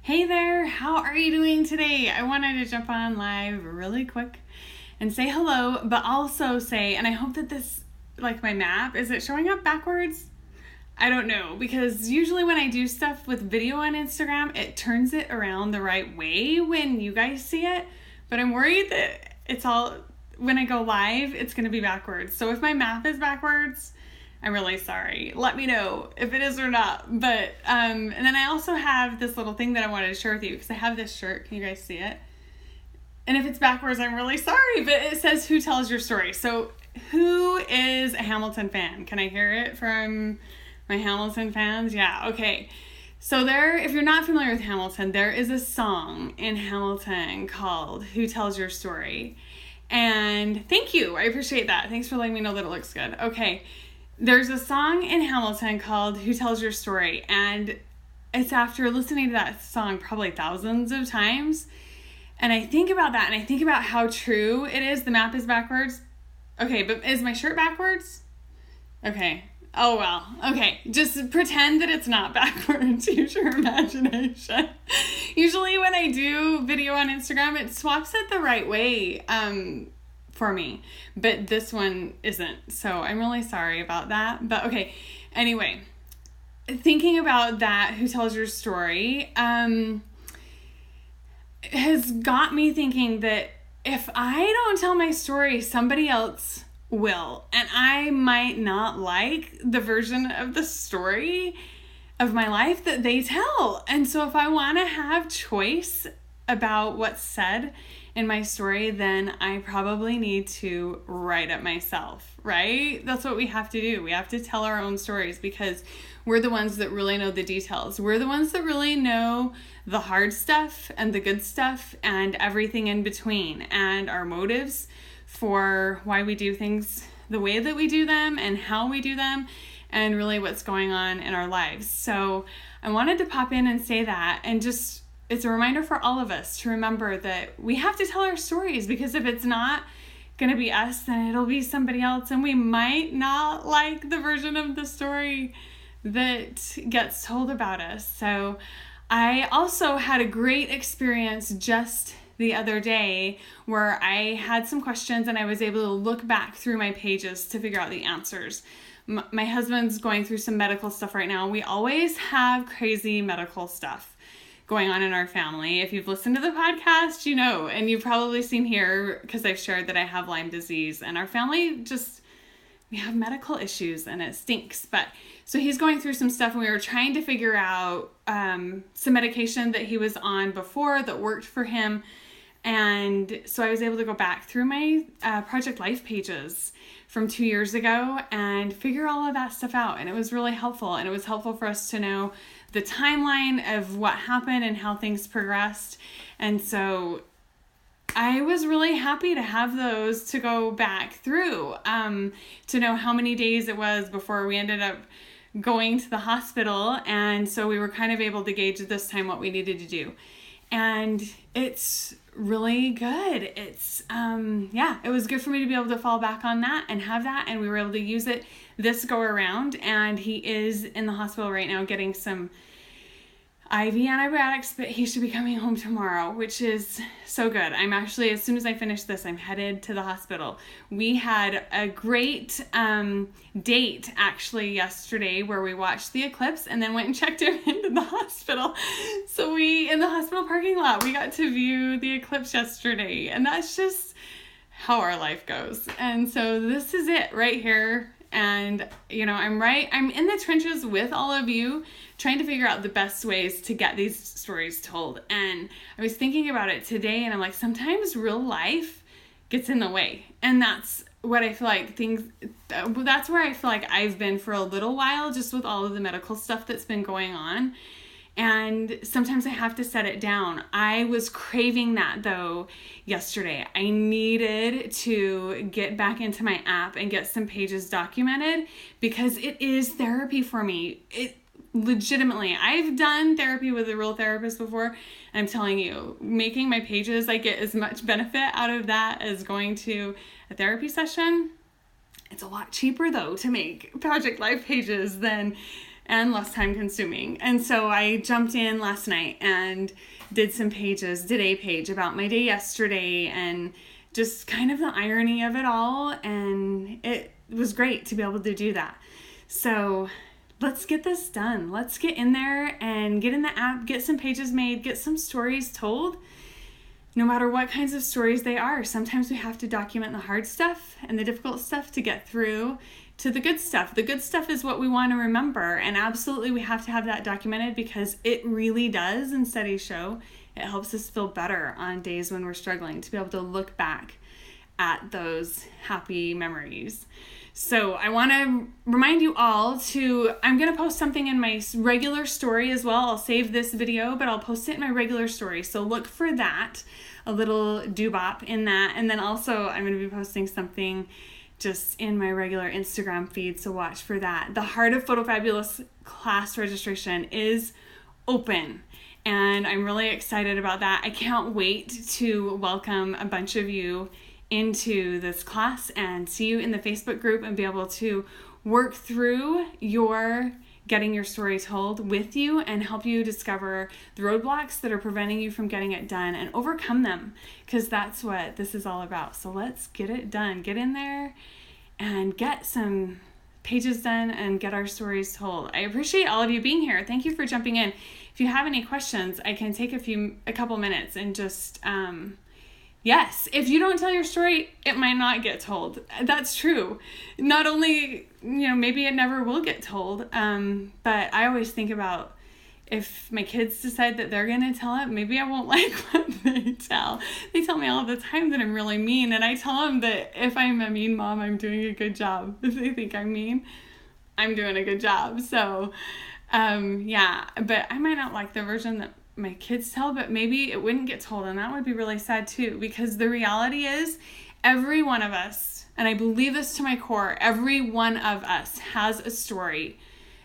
Hey there, how are you doing today? I wanted to jump on live really quick and say hello, but also say, and I hope that this, like my map, is it showing up backwards? I don't know, because usually when I do stuff with video on Instagram, it turns it around the right way when you guys see it, but I'm worried that when I go live, it's going to be backwards. So if my map is backwards, I'm really sorry. Let me know if it is or not. But, and then I also have this little thing that I wanted to share with you because I have this shirt. Can you guys see it? And if it's backwards, I'm really sorry, but it says, "Who tells your story?" So who is a Hamilton fan? Can I hear it from my Hamilton fans? Yeah, okay. So if you're not familiar with Hamilton, there is a song in Hamilton called "Who Tells Your Story?" And thank you. I appreciate that. Thanks for letting me know that it looks good. Okay. There's a song in Hamilton called "Who Tells Your Story?" And it's after listening to that song probably thousands of times. And I think about that, and I think about how true it is. The map is backwards. Okay, but is my shirt backwards? Okay. Oh, well. Okay. Just pretend that it's not backwards. Use your imagination. Usually when I do video on Instagram, it swaps it the right way. For me, but this one isn't, so I'm really sorry about that. But okay, anyway, thinking about that, "Who tells your story," has got me thinking that if I don't tell my story, somebody else will, and I might not like the version of the story of my life that they tell. And so if I want to have choice about what's said in my story, then I probably need to write it myself, right? That's what we have to do. We have to tell our own stories because we're the ones that really know the details. We're the ones that really know the hard stuff and the good stuff and everything in between, and our motives for why we do things the way that we do them and how we do them, and really what's going on in our lives. So I wanted to pop in and say that, and just it's a reminder for all of us to remember that we have to tell our stories, because if it's not going to be us, then it'll be somebody else, and we might not like the version of the story that gets told about us. So I also had a great experience just the other day where I had some questions and I was able to look back through my pages to figure out the answers. My husband's going through some medical stuff right now. We always have crazy medical stuff going on in our family. If you've listened to the podcast, you know, and you've probably seen here because I've shared that I have Lyme disease, and our family we have medical issues and it stinks. But so he's going through some stuff, and we were trying to figure out some medication that he was on before that worked for him. And so I was able to go back through my Project Life pages from 2 years ago and figure all of that stuff out. And it was really helpful. And it was helpful for us to know the timeline of what happened and how things progressed. And so I was really happy to have those to go back through, to know how many days it was before we ended up going to the hospital. And so we were kind of able to gauge this time what we needed to do. And it's really good. It's, it was good for me to be able to fall back on that and have that. And we were able to use it this go around. And he is in the hospital right now getting some IV antibiotics, but he should be coming home tomorrow, which is so good. I'm actually, as soon as I finish this, I'm headed to the hospital. We had a great date actually yesterday where we watched the eclipse and then went and checked him into the hospital. So in the hospital parking lot, we got to view the eclipse yesterday, and that's just how our life goes. And so this is it right here. And, you know, I'm in the trenches with all of you, trying to figure out the best ways to get these stories told. And I was thinking about it today, and I'm like, sometimes real life gets in the way. And that's what I feel like that's where I feel like I've been for a little while, just with all of the medical stuff that's been going on. And sometimes I have to set it down. I was craving that though yesterday. I needed to get back into my app and get some pages documented because it is therapy for me. It legitimately, I've done therapy with a real therapist before, and I'm telling you, making my pages, I get as much benefit out of that as going to a therapy session. It's a lot cheaper though to make Project Life pages than and less time consuming. And so I jumped in last night and did some pages, did a page about my day yesterday and just kind of the irony of it all. And it was great to be able to do that. So let's get this done. Let's get in there and get in the app, get some pages made, get some stories told. No matter what kinds of stories they are, sometimes we have to document the hard stuff and the difficult stuff to get through to the good stuff. The good stuff is what we want to remember, and absolutely we have to have that documented because it really does, and studies show, it helps us feel better on days when we're struggling to be able to look back at those happy memories. So I want to remind you all I'm going to post something in my regular story as well. I'll save this video, but I'll post it in my regular story. So look for that, a little doobop in that. And then also I'm going to be posting something just in my regular Instagram feed. So watch for that. The Heart of Photo Fabulous class registration is open. And I'm really excited about that. I can't wait to welcome a bunch of you into this class and see you in the Facebook group and be able to work through getting your story told with you and help you discover the roadblocks that are preventing you from getting it done and overcome them, because that's what this is all about. So let's get it done. Get in there and get some pages done and get our stories told. I appreciate all of you being here. Thank you for jumping in. If you have any questions, I can take a couple minutes and just yes, if you don't tell your story, it might not get told. That's true. Not only, maybe it never will get told, but I always think about if my kids decide that they're going to tell it, maybe I won't like what they tell. They tell me all the time that I'm really mean, and I tell them that if I'm a mean mom, I'm doing a good job. If they think I'm mean, I'm doing a good job. So, but I might not like the version that my kids tell, but maybe it wouldn't get told, and that would be really sad too, because the reality is every one of us, and I believe this to my core, every one of us has a story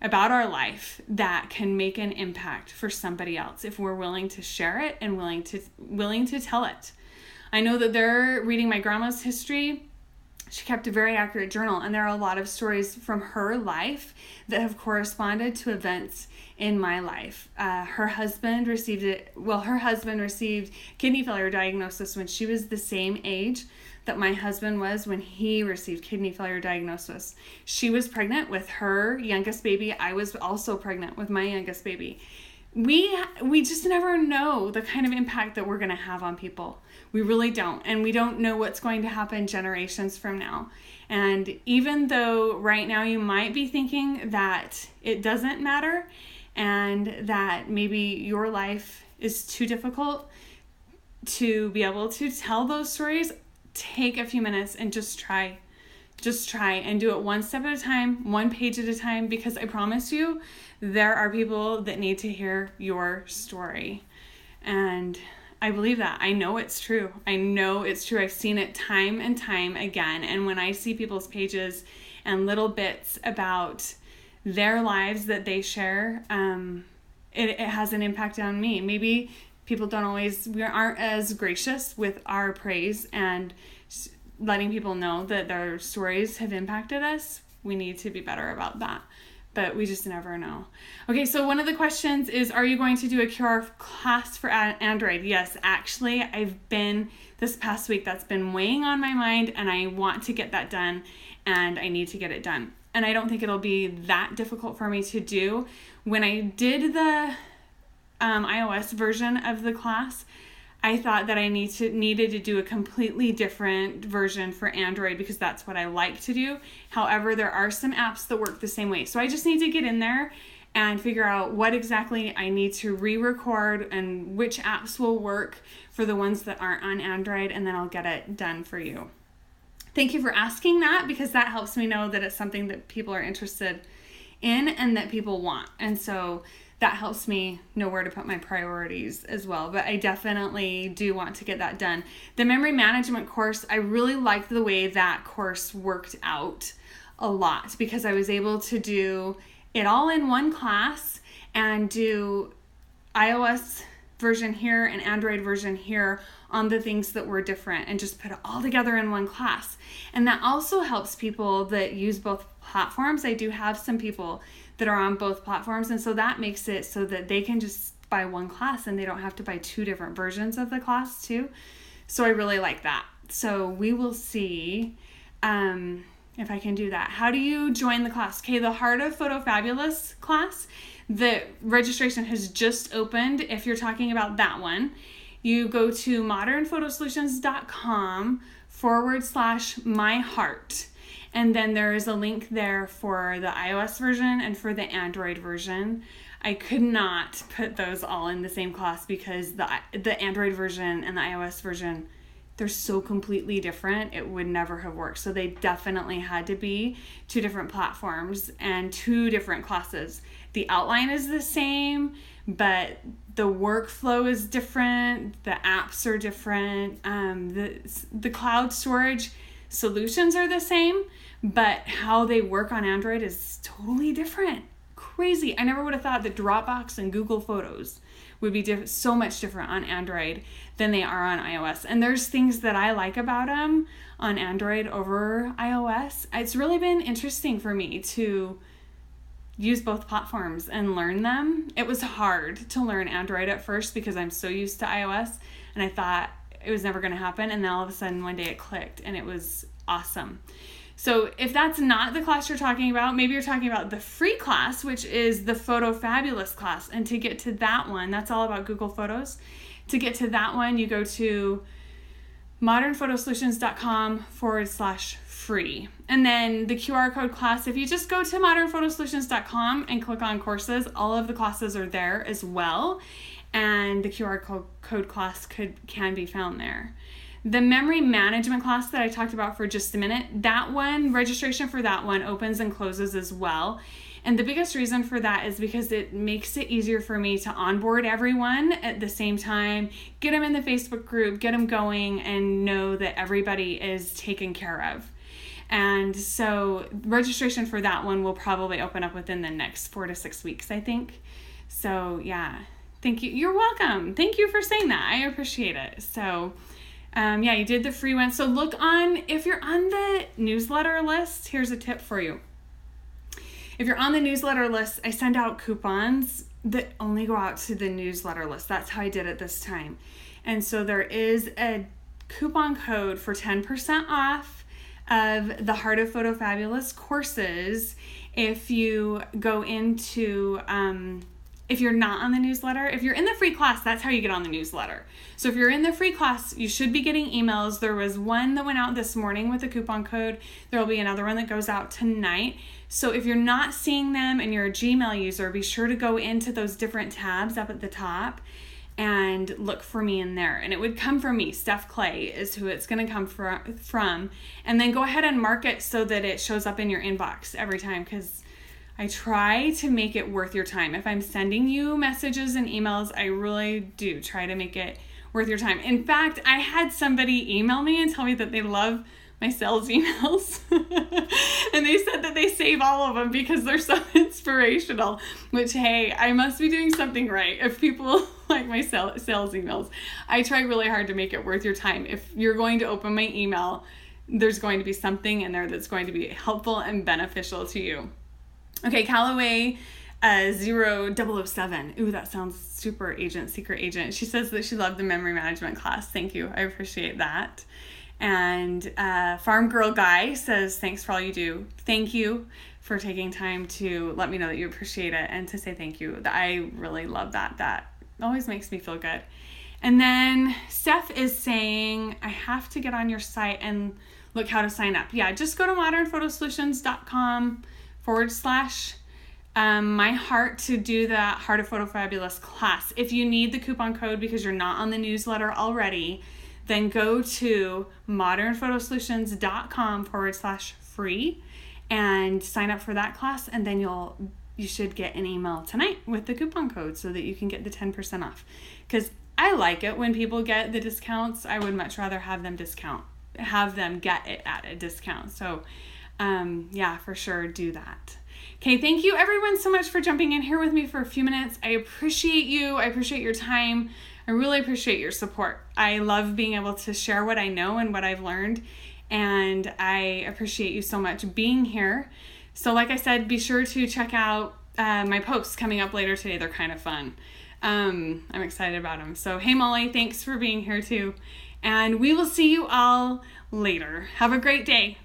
about our life that can make an impact for somebody else if we're willing to share it and willing to tell it. I know that they're reading my grandma's history. She kept a very accurate journal, and there are a lot of stories from her life that have corresponded to events in my life. Her husband received kidney failure diagnosis when she was the same age that my husband was when he received kidney failure diagnosis. She was pregnant with her youngest baby. I was also pregnant with my youngest baby. We just never know the kind of impact that we're going to have on people. We really don't. And we don't know what's going to happen generations from now. And even though right now you might be thinking that it doesn't matter and that maybe your life is too difficult to be able to tell those stories, take a few minutes and just try and do it one step at a time, one page at a time, because I promise you there are people that need to hear your story. And I believe that. I know it's true. I've seen it time and time again. And when I see people's pages and little bits about their lives that they share, it has an impact on me. Maybe people we aren't as gracious with our praise and letting people know that their stories have impacted us. We need to be better about that, but we just never know. Okay, so one of the questions is, are you going to do a QR class for Android? Yes, actually, this past week, that's been weighing on my mind, and I want to get that done, and I need to get it done. And I don't think it'll be that difficult for me to do. When I did the iOS version of the class, I thought that I needed to do a completely different version for Android because that's what I like to do. However, there are some apps that work the same way. So I just need to get in there and figure out what exactly I need to re-record and which apps will work for the ones that aren't on Android, and then I'll get it done for you. Thank you for asking that, because that helps me know that it's something that people are interested in and that people want. And so that helps me know where to put my priorities as well. But I definitely do want to get that done. The memory management course, I really liked the way that course worked out a lot, because I was able to do it all in one class and do iOS version here and Android version here on the things that were different and just put it all together in one class. And that also helps people that use both platforms. I do have some people that are on both platforms. And so that makes it so that they can just buy one class and they don't have to buy 2 different versions of the class too. So I really like that. So we will see if I can do that. How do you join the class? Okay, the Heart of Photo Fabulous class, the registration has just opened. If you're talking about that one, you go to modernphotosolutions.com/myheart. And then there is a link there for the iOS version and for the Android version. I could not put those all in the same class because the Android version and the iOS version, they're so completely different. It would never have worked. So they definitely had to be 2 different platforms and 2 different classes. The outline is the same, but the workflow is different. The apps are different. The cloud storage solutions are the same, but how they work on Android is totally different. Crazy. I never would have thought that Dropbox and Google Photos would be so much different on Android than they are on iOS. And there's things that I like about them on Android over iOS. It's really been interesting for me to use both platforms and learn them. It was hard to learn Android at first because I'm so used to iOS and I thought it was never going to happen. And then all of a sudden one day it clicked and it was awesome. So if that's not the class you're talking about, maybe you're talking about the free class, which is the Photo Fabulous class. And to get to that one, that's all about Google Photos. To get to that one, you go to modernphotosolutions.com/free. And then the QR code class, if you just go to modernphotosolutions.com and click on courses, all of the classes are there as well. And the QR code class can be found there. The memory management class that I talked about for just a minute, that one, registration for that one opens and closes as well. And the biggest reason for that is because it makes it easier for me to onboard everyone at the same time, get them in the Facebook group, get them going, and know that everybody is taken care of. And so registration for that one will probably open up within the next 4 to 6 weeks, I think. So yeah, thank you. You're welcome. Thank you for saying that. I appreciate it. So yeah, you did the free one. So look if you're on the newsletter list, here's a tip for you. If you're on the newsletter list, I send out coupons that only go out to the newsletter list. That's how I did it this time. And so there is a coupon code for 10% off of the Heart of Photo Fabulous courses if you go into, if you're not on the newsletter. If you're in the free class, that's how you get on the newsletter. So if you're in the free class, you should be getting emails. There was one that went out this morning with a coupon code. There will be another one that goes out tonight. So if you're not seeing them and you're a Gmail user, be sure to go into those different tabs up at the top and look for me in there. And it would come from me. Steph Clay is who it's going to come from. And then go ahead and mark it so that it shows up in your inbox every time, because I try to make it worth your time. If I'm sending you messages and emails, I really do try to make it worth your time. In fact, I had somebody email me and tell me that they love my sales emails. And they said that they save all of them because they're so inspirational, which, hey, I must be doing something right if people like my sales emails. I try really hard to make it worth your time. If you're going to open my email, there's going to be something in there that's going to be helpful and beneficial to you. Okay, Callaway 0007. Ooh, that sounds super secret agent. She says that she loved the memory management class. Thank you. I appreciate that. And Farm Girl Guy says, thanks for all you do. Thank you for taking time to let me know that you appreciate it and to say thank you. I really love that. That always makes me feel good. And then Steph is saying, I have to get on your site and look how to sign up. Yeah, just go to modernphotosolutions.com/myheart to do the Heart of Photo Fabulous class. If you need the coupon code because you're not on the newsletter already, then go to modernphotosolutions.com/free and sign up for that class, and then you should get an email tonight with the coupon code so that you can get the 10% off. Because I like it when people get the discounts. I would much rather have them get it at a discount. So yeah, for sure, do that. Okay, thank you everyone so much for jumping in here with me for a few minutes. I appreciate you. I appreciate your time. I really appreciate your support. I love being able to share what I know and what I've learned, and I appreciate you so much being here. So like I said, be sure to check out my posts coming up later today. They're kind of fun. I'm excited about them. So, hey, Molly, thanks for being here too. And we will see you all later. Have a great day.